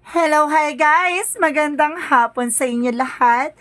Hello, hi guys! Magandang hapon sa inyo lahat.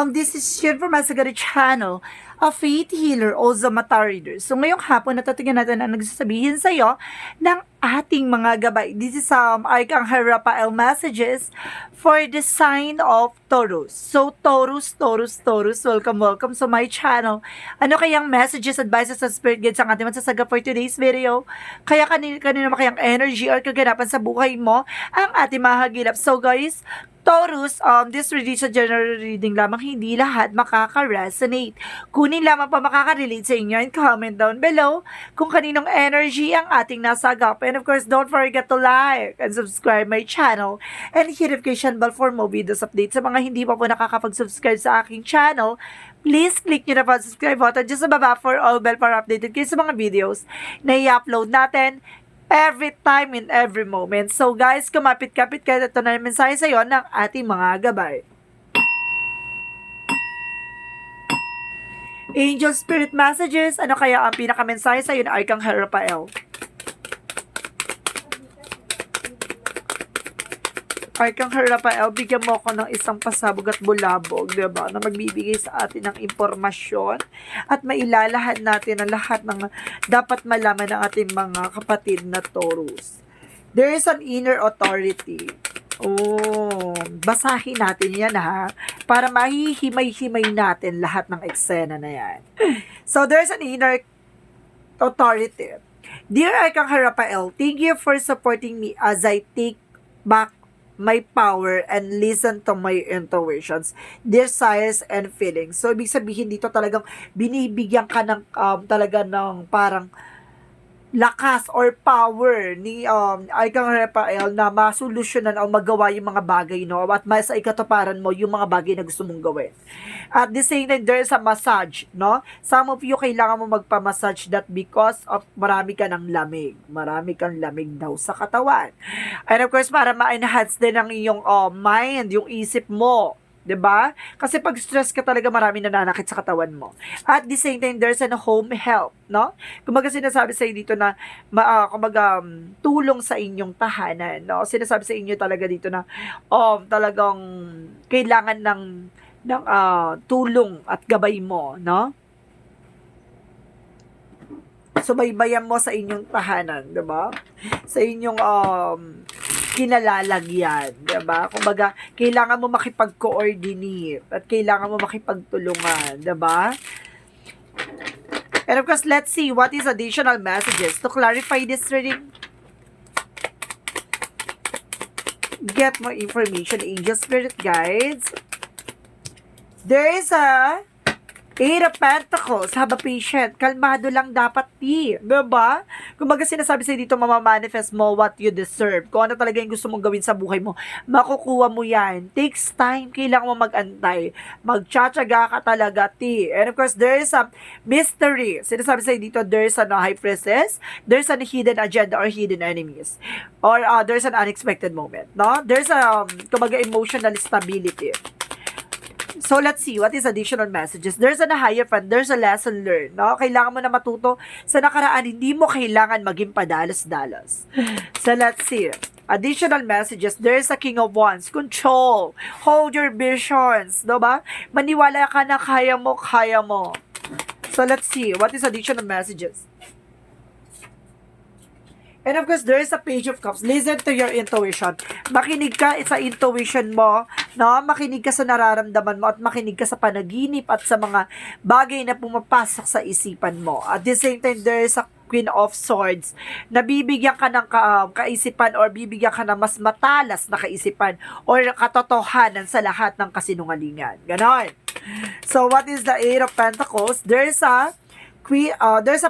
This is Shin from Masagari Channel, a faith healer, also mata reader. So ngayong hapon, natatingnan natin ang nagsasabihin sa iyo ng ating mga gabay. This is Arcangel Raphael messages for the sign of Taurus. So Taurus, welcome sa my channel. Ano kayang messages, advices, at spirit guides ang ating masasaga for today's video? Kaya kanina kayang energy or kaganapan sa buhay mo ang ating mahagilap. So guys, Taurus, this reading sa general reading lamang, hindi lahat makaka-resonate. Kunin lamang pa makaka-relate sa inyo and comment down below kung kaninong energy ang ating nasagap. And of course, don't forget to like and subscribe my channel and hit notification bell for more videos updates. Sa mga hindi pa po nakakapag-subscribe sa aking channel, please click nyo na pa subscribe button just sa baba for all bell para updated kayo sa mga videos na i-upload natin every time in every moment. So guys, kumapit-kapit kayo. Ito na yung mensahe sa iyo ng ating mga gabay. Angel Spirit Messages, ano kaya ang pinakamensahe sa iyo ng Arcangel Raphael? Arcangel Raphael, bigyan mo ako ng isang pasabog at bulabog, diba? Na magbibigay sa atin ng impormasyon at mailalahat natin ang lahat ng dapat malaman ng ating mga kapatid na Taurus. There is an inner authority. Oh, basahin natin yan ha, para mahihimay-himay natin lahat ng eksena na yan. So, there's an inner authority. Dear Arcangel Raphael, thank you for supporting me as I take back my power and listen to my intuitions, desires, and feelings. So, ibig sabihin dito talagang binibigyan ka ng talaga ng parang lakas or power ni Arcangel Raphael na masolusyonan o magawa yung mga bagay, no? At sa ikatuparan mo yung mga bagay na gusto mong gawin. At the same time, there is a massage, no? Some of you, kailangan mo magpa-massage that because of marami ka ng lamig. Marami kang lamig daw sa katawan. And of course, para ma-enhance din ang iyong mind, yung isip mo. 'Di ba? Kasi pag stress ka talaga, marami nananakit sa katawan mo. At the same time, there's an home help, no? Kumbaga sinasabi sa dito na tulong sa inyong tahanan, no? Sinasabi sa inyo talaga dito na talagang kailangan ng tulong at gabay mo, no? Subaybayan mo sa inyong tahanan, 'di ba? Sa inyong kinalalagyan, 'di ba? Kumbaga, kailangan mo makipag-coordinate at kailangan mo makipagtulungan, 'di ba? And of course, let's see what is additional messages to clarify this reading. Get more information, angel spirit guides. There is a Eight of Pentacles, have a patient. Kalmado lang dapat, diba? Kumbaga sinasabi sa'yo dito, mamamanifest mo what you deserve. Kung ano talaga yung gusto mong gawin sa buhay mo, makukuha mo yan. Takes time, kailangan mo mag-antay. Magtsatsaga ka talaga, And of course, there is a mystery. Sinasabi sa'yo dito, there is a high priestess, there's a hidden agenda or hidden enemies. Or there's an unexpected moment, no? There's a, kumbaga, emotional stability. So, let's see, what is additional messages? There's a higher fund, there's a lesson learned, no? Kailangan mo na matuto sa nakaraan, hindi mo kailangan maging padalos-dalos. So, let's see. Additional messages, there's a King of Wands, control, hold your visions, no ba? Maniwala ka na kaya mo. So, let's see, what is additional messages? And of course, there is a Page of Cups. Listen to your intuition. Makinig ka sa intuition mo, no? Makinig ka sa nararamdaman mo at makinig ka sa panaginip at sa mga bagay na pumapasok sa isipan mo. At the same time, there is a Queen of Swords na bibigyan ka ng kaisipan or bibigyan ka ng mas matalas na kaisipan or katotohanan sa lahat ng kasinungalingan. Ganon. So, what is the Eight of Pentacles? There's a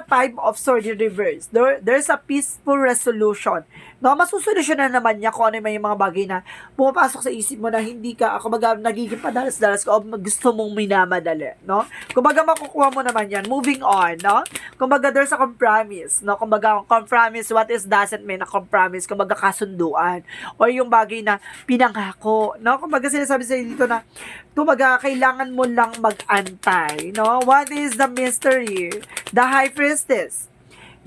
Five of Swords in reverse. There's a peaceful resolution. No, masusolusyonan naman niya kung ano may mga bagay na pumapasok sa isip mo na hindi ka, kumbaga, nagiging padalas-dalas ka o gusto mong minamadali, no? Kumbaga, makukuha mo naman yan. Moving on, no? Kumbaga, there's a compromise, no? Kumbaga, compromise, what is doesn't mean a compromise? Kumbaga, kasunduan. O yung bagay na pinangako, no? Kumbaga, sinasabi sa dito na, kumbaga, kailangan mo lang mag-antay, no? What is the mystery? The High Priestess.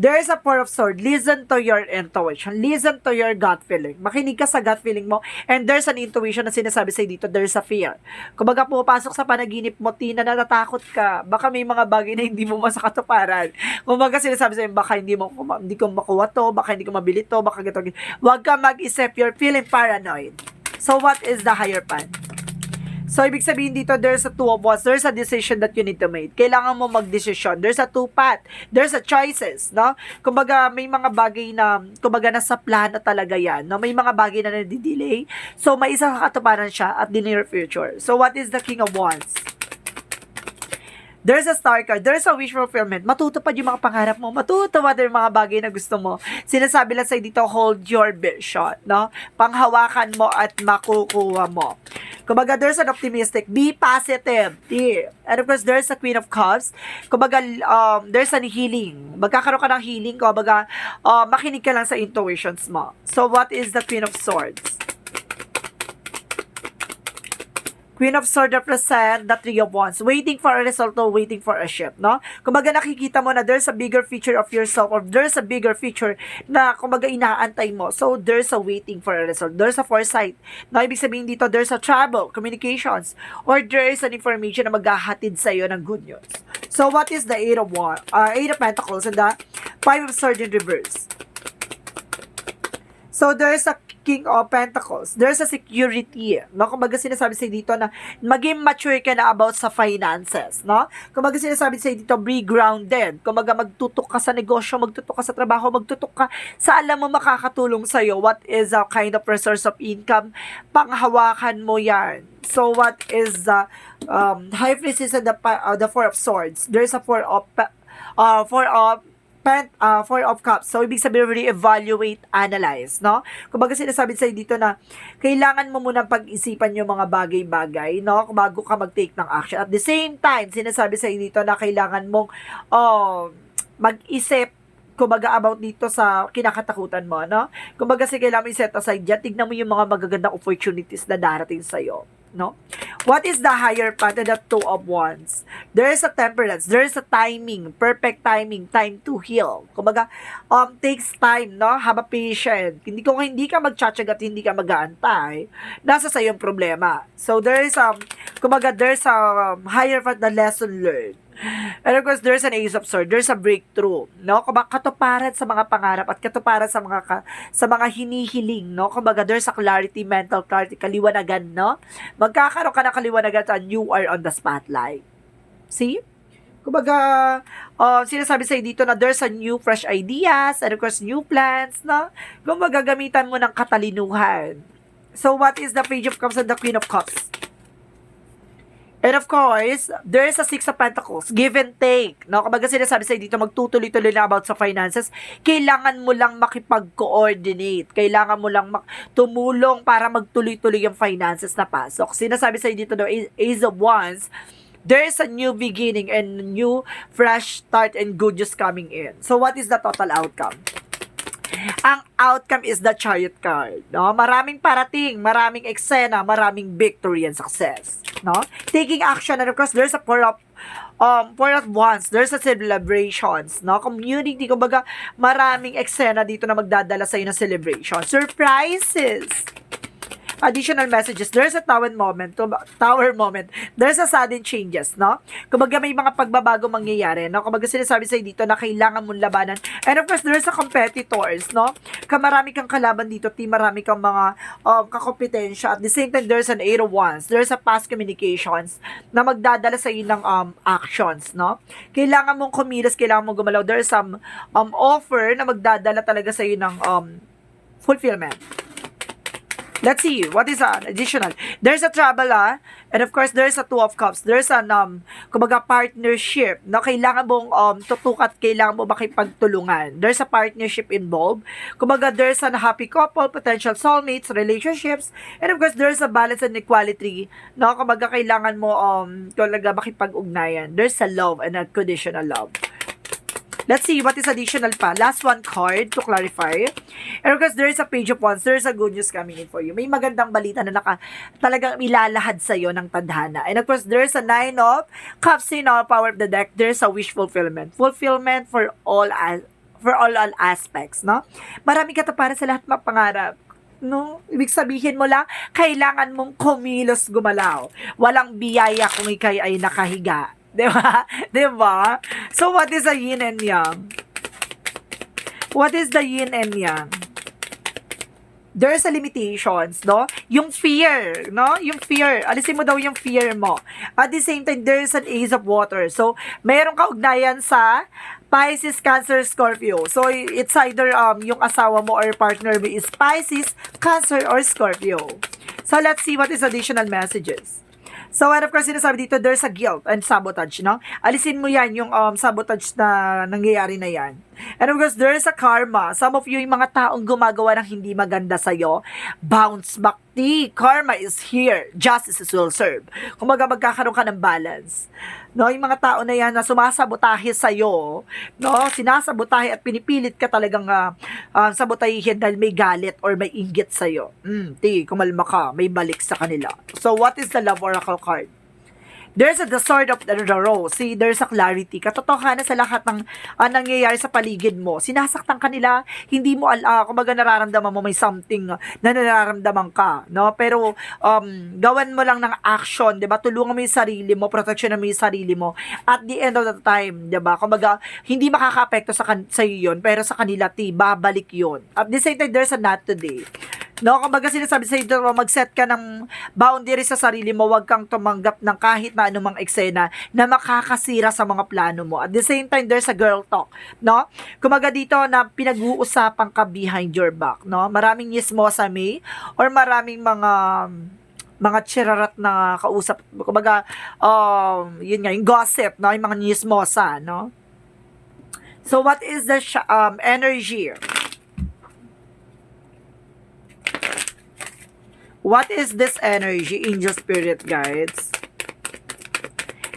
There is a Four of Swords. Listen to your intuition. Listen to your gut feeling. Makinig ka sa gut feeling mo. And there's an intuition na sinasabi sa'yo dito. There's a fear. Kumbaga pumapasok sa panaginip mo, Tina, natatakot ka. Baka may mga bagay na hindi mo masakatuparan. Kumbaga sinasabi sa'yo, baka hindi ko makuha to, baka hindi ko mabili to, baka gito. Huwag ka mag-isip. You're feeling paranoid. So what is the higher pan? So, ibig sabihin dito, there's a two of wands. There's a decision that you need to make. Kailangan mo mag-decision. There's a two path. There's a choices, no? Kumbaga, may mga bagay na, kumbaga, nasa plano talaga yan, no? May mga bagay na nadidelay. So, may isang katuparan siya at the near future. So, what is the King of Wands? There's a star card. There's a wish fulfillment. Matutupad yung mga pangarap mo. Matutupad yung mga bagay na gusto mo. Sinasabi lang sa'yo dito, hold your vision, no? Panghawakan mo at makukuha mo. Kumbaga, there's an optimistic. Be positive. And of course, there's a Queen of Cups. Kumbaga, there's an healing. Magkakaroon ka ng healing. Kumbaga, makinig ka lang sa intuitions mo. So, what is the Queen of Swords? Queen of Swords represent the Three of Wands. Waiting for a result or waiting for a shift, no? Kumbaga nakikita mo na there's a bigger feature of yourself or there's a bigger feature na kumbaga inaantay mo. So, there's a waiting for a result. There's a foresight. No, ibig sabihin dito, there's a travel, communications, or there is an information na maghahatid sa iyo ng good news. So, what is the Eight of Pentacles and the Five of Swords in reverse? So, there's a King of Pentacles. There's a security. No? Kumbaga sinasabi sa'yo dito na maging mature ka na about sa finances. No? Kumbaga sinasabi sa'yo dito, be grounded. Kumbaga magtutok ka sa negosyo, magtutok ka sa trabaho, magtutok ka sa alam mo makakatulong sa'yo. What is a kind of resource of income? Panghawakan mo yan. So, what is the High Priestess and the Four of Swords? There's a Four of Cups. So, ibig sabihin, re-evaluate, analyze, no? Kumbaga sinasabi sa'yo dito na kailangan mo munang pag-isipan yung mga bagay-bagay, no? Bago ka mag-take ng action. At the same time, sinasabi sa'yo dito na kailangan mong mag-isip kumbaga about dito sa kinakatakutan mo, no? Kumbaga sige, kailangan mo i-set aside dyan. Tignan mo yung mga magagandang opportunities na darating sa'yo, no? What is the higher path and the Two of Wands? There is a temperance. There is a timing. Perfect timing. Time to heal. Kumbaga, takes time, no? Have a patient. Kung hindi ka magtsatsaga at hindi ka mag-aantay, nasa sa yung problema. So, there is kumbaga, there's a higher path na lesson learned. And of course, there's an Ace of Swords. There's a breakthrough, no? Kumbaga, katuparan sa mga pangarap at katuparan sa mga hinihiling, no? Kumbaga, there's a clarity, mental clarity, kaliwanagan, no? Magkakaroon ka ng kaliwanagan and you are on the spotlight. See? Kumbaga, sinasabi sa'yo dito na there's a new fresh ideas and of course, new plans, no? Kumbaga, gamitan mo ng katalinuhan. So, what is the Page of Cups and the Queen of Cups? And of course, there is a Six of Pentacles, give and take. No? Kumbaga sinasabi sa'yo dito, magtutuloy-tuloy na about sa finances. Kailangan mo lang makipag-coordinate. Kailangan mo lang tumulong para magtuloy-tuloy yung finances na pasok. Sinasabi sa'yo dito, no, Ace of Wands, there is a new beginning and new fresh start and good news coming in. So, what is the total outcome? Ang outcome is the Chariot card. No? Maraming parating, maraming eksena, maraming victory and success. No? Taking action, and of course, there's a Four of Wands, there's a celebrations, no? Community, kumbaga, maraming eksena dito na magdadala sa'yo ng celebration. Surprises! Additional messages. There's a tower moment. There's a sudden changes, no? Kumbaga may mga pagbabago mangyayari, no? Kumbaga sinasabi sa'yo dito na kailangan mong labanan. And of course, there's a competitors, no? Marami kang kalaban dito, marami kang mga kakompetensya. At the same time, there's an Eight of Wands. There's a past communications na magdadala sa'yo ng actions, no? Kailangan mong kumilos, kailangan mong gumalaw. There's some offer na magdadala talaga sa'yo ng fulfillment. Let's see, what is additional? There's a travel, and of course, there's a Two of Cups. There's an, kumbaga, partnership, na kailangan mong tutukat, kailangan mo makipagtulungan. There's a partnership involved. Kumbaga, there's a happy couple, potential soulmates, relationships, and of course, there's a balance and equality, no? Kumbaga, kailangan mo, talaga makipag-ugnayan. There's a love and a conditional love. Let's see, what is additional pa? Last one card to clarify. And of course, there is a Page of Wands. There is a good news coming in for you. May magandang balita na talagang ilalahad sa'yo ng tadhana. And of course, there is a Nine of Cups in our power of the deck. There is a wish fulfillment. Fulfillment for all for all aspects, no? Marami katuparan sa lahat ng pangarap. No, ibig sabihin mo lang, kailangan mong kumilos gumalaw. Walang biyaya kung ikay ay nakahiga. Di ba? Di ba? So, what is the yin and yang? What is the yin and yang? There's a limitations, no? Yung fear, no? Yung fear. Alisin mo daw yung fear mo. At the same time, there's an ace of water. So, mayroong kaugnayan sa Pisces, Cancer, Scorpio. So, it's either yung asawa mo or partner mo is Pisces, Cancer, or Scorpio. So, let's see what is additional messages. So, and of course, sinasabi dito, there's a guilt and sabotage, no? Alisin mo yan, yung sabotage na nangyayari na yan. And of course, there's a karma. Some of you, yung mga taong gumagawa ng hindi maganda sa'yo, bounce back. The karma is here. Justice will serve. Kumaga, magkakaroon ka ng balance. No, yung mga tao na yan na sumasabotahe sa'yo, no, sinasabotahe at pinipilit ka talagang sabotahihin dahil may galit or may inggit sa'yo. Kumalma ka, may balik sa kanila. So, what is the Love Oracle card? There's the sword of the rose. See, there's a clarity. Katotohanan sa lahat ng nangyayari sa paligid mo. Sinasaktan ka nila, hindi mo, kumbaga nararamdaman mo may something na nararamdaman ka, no? Pero, gawan mo lang ng action, di ba? Tulungan mo yung sarili mo, protection mo yung sarili mo. At the end of the time, di ba? Kumbaga, hindi makaka-apekto sa iyo yun, pero sa kanila, babalik yun. At the same time, there's a not today. No, kumbaga sinasabi sa iyo, mag-set ka ng boundary sa sarili mo, wag kang tumanggap ng kahit na anumang eksena na makakasira sa mga plano mo. At the same time, there's a girl talk, no? Kumbaga dito na pinag-uusapan ka behind your back, no? Maraming yismosa may or maraming mga chirarat na kausap. Kumbaga, yun nga, yung gossip, no? Yung mga yismosa, no? So, what is the energy? What is this energy, angel spirit guides?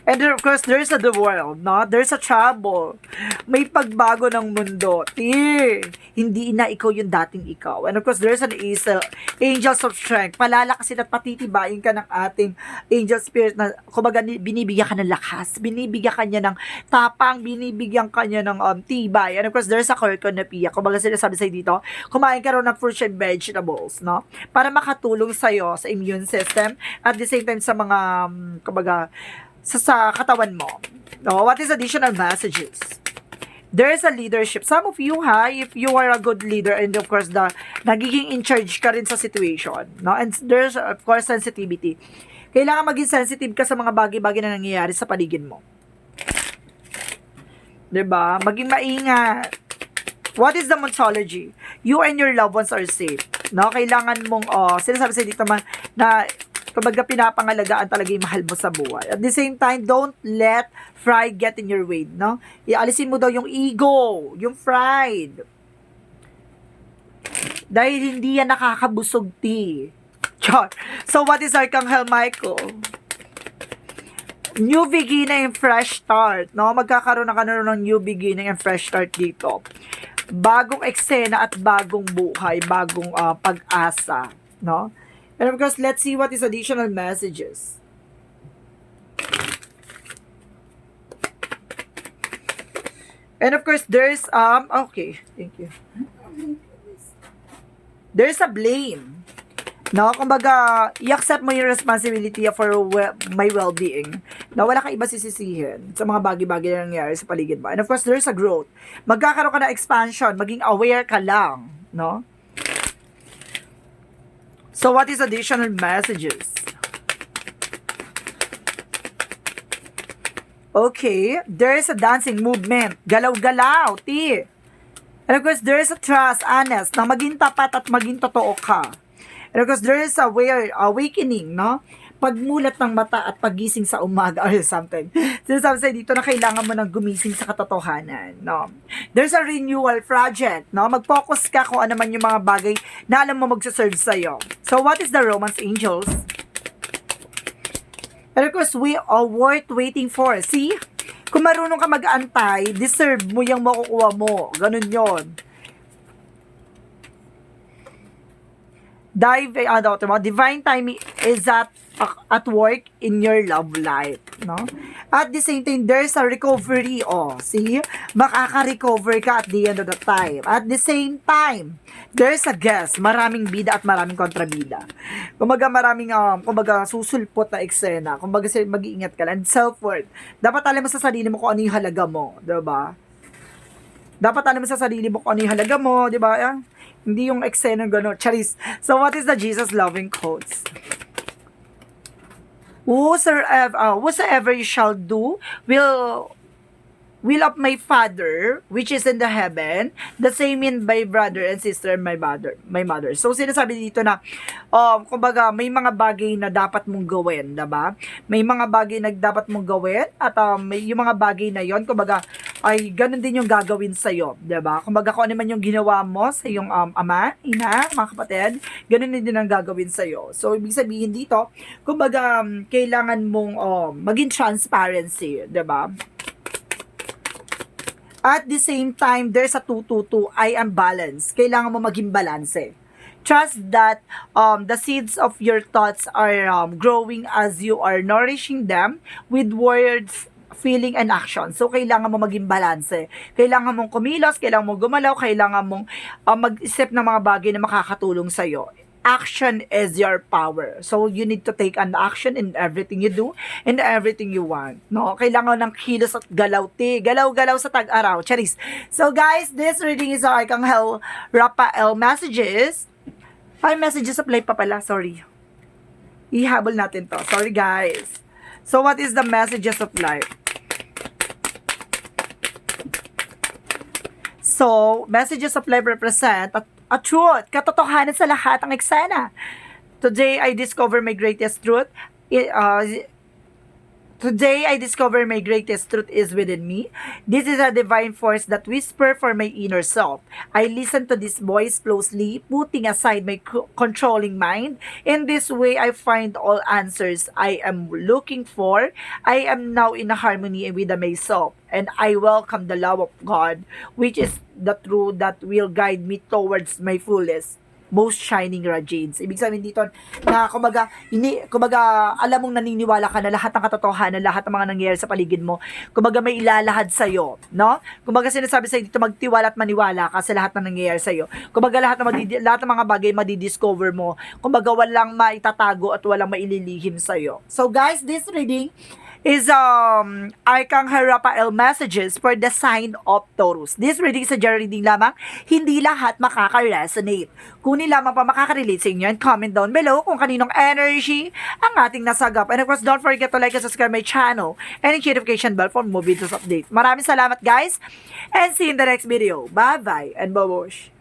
And then, of course, there's the world, no? There's a trouble. May pagbago ng mundo. Hindi na ikaw yung dating ikaw. And of course, there's an angels of strength. Palalakasin at patitibayin ka ng ating angel spirit na, kumbaga, binibigyan ka ng lakas. Binibigyan ka niya ng tapang. Binibigyan ka niya ng tibay. And of course, there's a cornucopia. Kumbaga, sinasabi sa'yo dito, kumain ka rin ng fruits and vegetables, no? Para makatulong sa'yo sa immune system. At the same time, sa mga, kumbaga, sa katawan mo. No, what is additional messages? There is a leadership. Some of you, if you are a good leader, and of course, nagiging in charge ka rin sa situation. No? And there's, of course, sensitivity. Kailangan maging sensitive ka sa mga bagay-bagay na nangyayari sa paligid mo. Diba? Maging maingat. What is the mythology? You and your loved ones are safe. No? Kailangan mong, sinasabi sa dito na kumbaga pinapangalagaan talaga yung mahal mo sa buhay. At the same time, don't let pride get in your way, no? Ialisin mo daw yung ego, yung pride. Dahil hindi yan nakakabusog, Char. So, what is Archangel Michael? New beginning and fresh start, no? Magkakaroon na karoon ng new beginning and fresh start dito. Bagong eksena at bagong buhay, bagong pag-asa, no? And of course, let's see what is additional messages. And of course, there's, okay, thank you. There's a blame. No, kumbaga, i-accept mo yung responsibility for my well-being. No, wala kang iba sisisihin sa mga bagay-bagay na nangyayari sa paligid mo. And of course, there's a growth. Magkakaroon ka ng expansion, maging aware ka lang, no? So, what is additional messages? Okay, there is a dancing movement. Galaw-galaw, And of course, there is a trust, honest, na maging tapat at maging totoo ka. And of course, there is a awakening, no? Pagmulat ng mata at pagising sa umaga or something. Sinasabi sa'yo dito na kailangan mo nang gumising sa katotohanan, no? There's a renewal project, no? Mag-focus ka kung ano man yung mga bagay na alam mo magsaserve sa'yo. So, what is the romance angels? And of course, we are worth waiting for. See? Kung marunong ka mag-antay, deserve mo yung makukuha mo. Ganun yon. divine timing is at work in your love life, no? At the same time, there's a recovery, see? Makaka-recover ka at the end of the time. At the same time, there's a guess, maraming bida at maraming kontrabida. Kumbaga maraming, susulpot na eksena. Kumbaga mag-iingat ka lang. And self-worth. Dapat alam mo sa sarili mo kung ano yung halaga mo, diba? Dapat alam mo sa sarili mo kung ano yung halaga mo, diba? Hindi yung eksena gano'n. Charis. So, what is the Jesus loving quotes? Whatsoever you shall do will of my Father which is in the heaven, the same in my brother and sister and my mother. So sinasabi dito na kumbaga may mga bagay na dapat mong gawin, diba? May mga bagay na dapat mong gawin at may yung mga bagay na yon kumbaga ay ganun din yung gagawin sa iyo, diba? Kumbaga kung ano man yung ginawa mo sa iyong ama, ina, mga kapatid, ganun din ang gagawin sa iyo. So ibig sabihin dito, kumbaga kailangan mong maging transparency, diba? At the same time, there's a 2-2-2, I am balance. Kailangan mo maging balanse. Trust that the seeds of your thoughts are growing as you are nourishing them with words, feeling, and action. So, kailangan mo maging balanse. Kailangan mong kumilos, kailangan mong gumalaw, kailangan mong mag-isip ng mga bagay na makakatulong sa'yo. Action is your power. So, you need to take an action in everything you do and everything you want. No? Kailangan ng kilos at galaw. Galaw-galaw sa tag-araw. Charis. So, guys, this reading is our Arkanghel Raphael messages. Ay, messages apply pa pala. Sorry. Ihabol natin to. Sorry, guys. So, what is the messages of life? So, messages of life represent a truth, katotohanan sa lahat ng eksena. Today, I discover my greatest truth. Today, I discover my greatest truth is within me. This is a divine force that whisper for my inner self. I listen to this voice closely, putting aside my controlling mind. In this way, I find all answers I am looking for. I am now in harmony with myself, and I welcome the love of God, which is the truth that will guide me towards my fullest, most shining radiance. Ibig sabihin dito na kumbaga alam mong naniniwala ka na lahat ng katotohanan, lahat ng mga nangyayari sa paligid mo, kumbaga may ilalahad sa iyo, no? Kumbaga sinasabi sa dito magtiwala at maniwala ka sa lahat ng nangyayari sa iyo. Kumbaga lahat ng mga bagay madidiscover mo. Kumbaga walang maitatago at walang maililihim sa iyo. So guys, this reading is Arkanghel Raphael messages for the sign of Taurus. This reading is a general reading lamang. Hindi lahat makaka-resonate. Kunin lamang pa makaka-relate sa inyo and comment down below kung kaninong energy ang ating nasagap. And of course, don't forget to like and subscribe my channel and hit notification bell for more videos updates. Maraming salamat guys and see you in the next video. Bye-bye and babush!